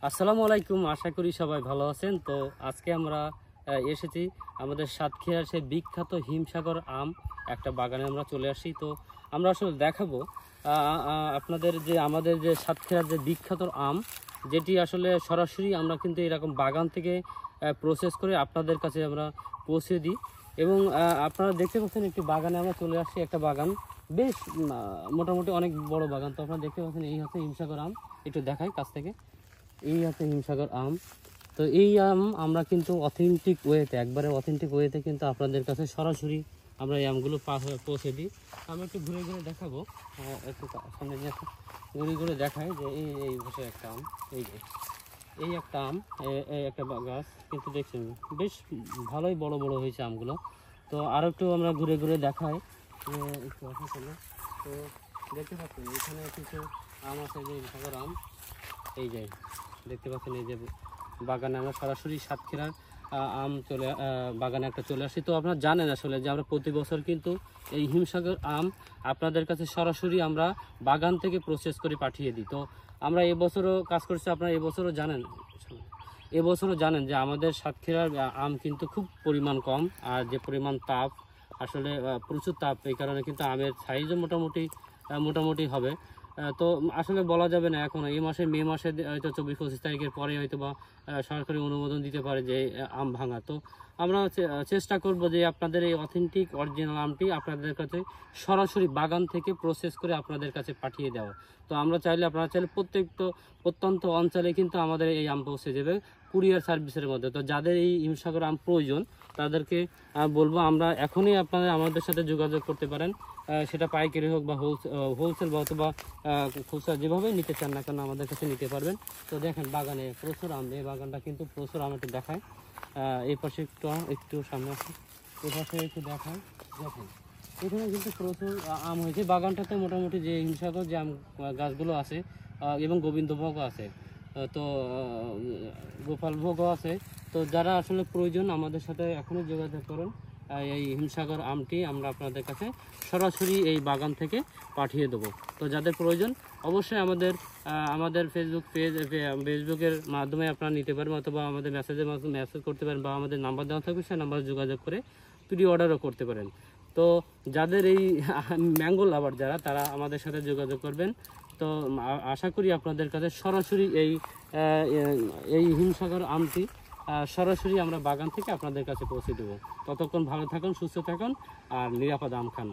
আসসালামু আলাইকুম, আশা করি সবাই ভালো আছেন। তো আজকে আমরা এসেছি আমাদের সাতক্ষীরার সেই বিখ্যাত হিমসাগর আম একটা বাগানে আমরা চলে আসি। তো আমরা আসলে দেখাবো আপনাদের যে আমাদের যে সাতক্ষীরার যে বিখ্যাত আম, যেটি আসলে সরাসরি আমরা কিন্তু এরকম বাগান থেকে প্রসেস করে আপনাদের কাছে আমরা পৌঁছে দিই। এবং আপনারা দেখতে পাচ্ছেন একটি বাগানে আমরা চলে আসছি, একটা বাগান বেশ মোটামুটি অনেক বড় বাগান। তো আপনারা দেখতে পাচ্ছেন এই হচ্ছে হিমসাগর আম, একটু দেখাই কাছ থেকে। এই আছে হিমসাগর আম। তো এই আম আমরা কিন্তু অথেন্টিক ওয়েতে, একবারে অথেন্টিক ওয়েতে কিন্তু আপনাদের কাছে সরাসরি আমরা এই আমগুলো পৌঁছে দিই। আমি একটু ঘুরে ঘুরে দেখাবো, একটু সামনে নিয়ে ঘুরে ঘুরে দেখাই যে এই এই বসে একটা আম, এই যে এই একটা আম, এই একটা গাছ কিন্তু দেখছেন বেশ ভালোই বড় বড় হয়েছে আমগুলো। তো আরও একটু আমরা ঘুরে ঘুরে দেখাই যে একটু আসা চলো। তো দেখতে পাচ্ছেন এখানে কিছু আম আছে, যে হিমসাগর আম। এই যে দেখতে পাচ্ছেন এই যে বাগানে আমরা সরাসরি সাতক্ষীরার আম বাগানে একটা চলে আসি। তো আপনারা জানেন আসলে যে আমরা প্রতি বছর কিন্তু এই হিমসাগর আম আপনাদের কাছে সরাসরি আমরা বাগান থেকে প্রসেস করে পাঠিয়ে দিই। তো আমরা এবছরও কাজ করছি, আপনারা এবছরও জানেন যে আমাদের সাতক্ষীরার আম কিন্তু খুব পরিমাণ কম, আর যে পরিমাণ তাপ আসলে প্রচুর তাপ, এই কারণে কিন্তু আমের সাইজও মোটামুটি হবে। তো আসলে বলা যাবে না এখন, এই মাসে মে মাসে হয়তো 24-25 তারিখের পরে হয়তো বা সরকারি অনুমোদন দিতে পারে যে আম ভাঙা। তো আমরা চেষ্টা করব যে আপনাদের এই অথেন্টিক অরিজিনাল আমটি আপনাদের কাছে সরাসরি বাগান থেকে প্রসেস করে আপনাদের কাছে পাঠিয়ে দেওয়া। তো আপনারা চাইলে প্রত্যন্ত অঞ্চলে কিন্তু আমাদের এই আম পৌঁছে যাবে কুরিয়ার সার্ভিসের মধ্যে। তো যাদের এই হিমসাগর আম প্রয়োজন তাদেরকে বলবো আমরা এখনই আপনারা আমাদের সাথে যোগাযোগ করতে পারেন, সেটা পাইকারি হোক বা হোলসেল বা অথবা খুচরা, যেভাবে নিতে চান না কেন আমাদের কাছে নিতে পারবেন। তো দেখেন বাগানে প্রচুর আম, এই বাগানটা কিন্তু প্রচুর আম, একটু দেখায়। এই পাশে একটু সামনে আসে, এই পাশে একটু দেখায়। দেখেন এখানে কিন্তু প্রচুর আম হয়েছে বাগানটাতে। মোটামুটি যে হিমসাগর যে আম গাছগুলো আছে এবং গোবিন্দভোগও আছে, তো গোপালভোগও আছে। তো যারা আসলে প্রয়োজন আমাদের সাথে এখনই যোগাযোগ করুন। এই হিমসাগর আমটি আমরা আপনাদের কাছে সরাসরি এই বাগান থেকে পাঠিয়ে দেবো। তো যাদের প্রয়োজন অবশ্যই আমাদের ফেসবুকের মাধ্যমে আপনারা নিতে পারবেন, অথবা আমাদের মেসেজের মাধ্যমে মেসেজ করতে পারেন, বা আমাদের নাম্বার দেওয়া থাকবে সেই নাম্বারে যোগাযোগ করে প্রি অর্ডারও করতে পারেন। তো যাদের এই ম্যাঙ্গো লাভার যারা, তারা আমাদের সাথে যোগাযোগ করবেন। তো আশা করি আপনাদের কাছে সরাসরি এই হিমসাগর আমটি সরাসরি আমরা বাগান থেকে আপনাদের কাছে পৌঁছে দেবো। ততক্ষণ ভালো থাকুন, সুস্থ থাকুন আর নিরাপদ আম খান।